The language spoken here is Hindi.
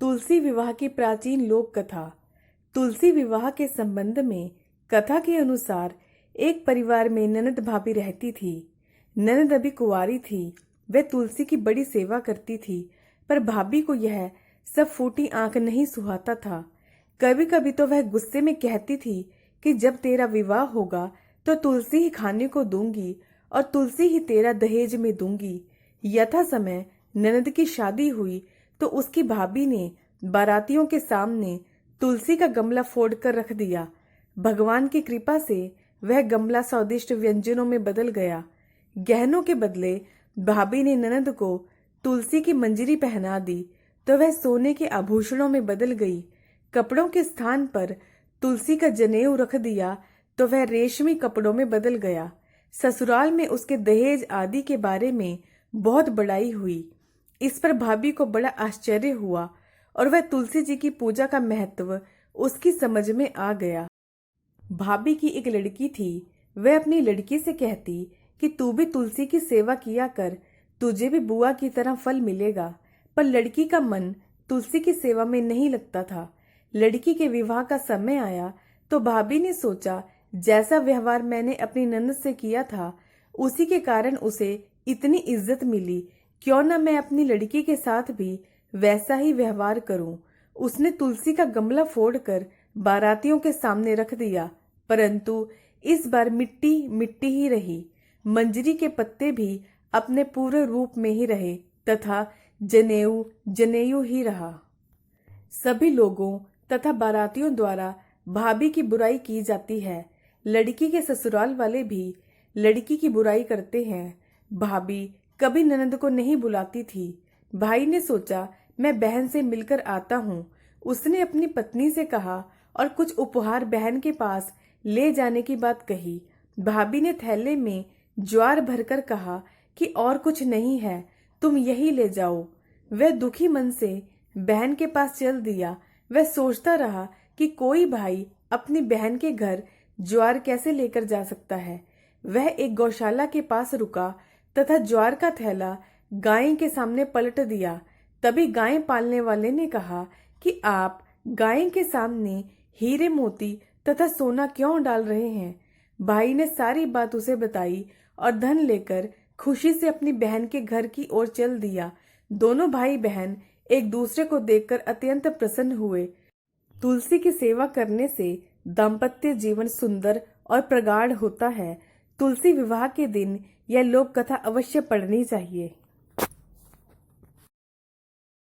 तुलसी विवाह की प्राचीन लोक कथा। तुलसी विवाह के संबंध में कथा के अनुसार एक परिवार में ननद भाभी रहती थी। ननद अभी कुंवारी थी। वह तुलसी की बड़ी सेवा करती थी, पर भाभी को यह सब फूटी आंख नहीं सुहाता था। कभी कभी तो वह गुस्से में कहती थी कि जब तेरा विवाह होगा तो तुलसी ही खाने को दूंगी और तुलसी ही तेरा दहेज में दूंगी। यथा समय ननद की शादी हुई तो उसकी भाभी ने बारातियों के सामने तुलसी का गमला फोड़ कर रख दिया। भगवान की कृपा से वह गमला स्वादिष्ट व्यंजनों में बदल गया। गहनों के बदले भाभी ने ननद को तुलसी की मंजरी पहना दी तो वह सोने के आभूषणों में बदल गई। कपड़ों के स्थान पर तुलसी का जनेऊ रख दिया तो वह रेशमी कपड़ों में बदल गया। ससुराल में उसके दहेज आदि के बारे में बहुत बड़ाई हुई। इस पर भाभी को बड़ा आश्चर्य हुआ और वह तुलसी जी की पूजा का महत्व उसकी समझ में आ गया। भाभी की एक लड़की थी। वह अपनी लड़की से कहती कि तू भी तुलसी की सेवा किया कर, तुझे भी बुआ की तरह फल मिलेगा। पर लड़की का मन तुलसी की सेवा में नहीं लगता था। लड़की के विवाह का समय आया तो भाभी ने सोचा, जैसा व्यवहार मैंने अपनी ननद से किया था उसी के कारण उसे इतनी इज्जत मिली, क्यों न मैं अपनी लड़की के साथ भी वैसा ही व्यवहार करूं। उसने तुलसी का गमला फोड़कर बारातियों के सामने रख दिया, परंतु इस बार मिट्टी मिट्टी ही रही। मंजरी के पत्ते भी अपने पूरे रूप में ही रहे तथा जनेऊ जनेऊ ही रहा। सभी लोगों तथा बारातियों द्वारा भाभी की बुराई की जाती है। लड़की के ससुराल वाले भी लड़की की बुराई करते हैं। भाभी कभी ननद को नहीं बुलाती थी। भाई ने सोचा, मैं बहन से मिलकर आता हूँ। उसने अपनी पत्नी से कहा और कुछ उपहार बहन के पास ले जाने की बात कही। भाभी ने थैले में ज्वार भरकर कहा कि और कुछ नहीं है, तुम यही ले जाओ। वह दुखी मन से बहन के पास चल दिया। वह सोचता रहा कि कोई भाई अपनी बहन के घर ज्वार कैसे लेकर जा सकता है। वह एक गौशाला के पास रुका तथा ज्वार का थैला गाय के सामने पलट दिया। तभी गाय पालने वाले ने कहा कि आप गाय के सामने हीरे मोती तथा सोना क्यों डाल रहे हैं। भाई ने सारी बात उसे बताई और धन लेकर खुशी से अपनी बहन के घर की ओर चल दिया। दोनों भाई बहन एक दूसरे को देखकर अत्यंत प्रसन्न हुए। तुलसी की सेवा करने से दाम्पत्य जीवन सुंदर और प्रगाढ़ होता है। तुलसी विवाह के दिन यह लोक कथा अवश्य पढ़नी चाहिए।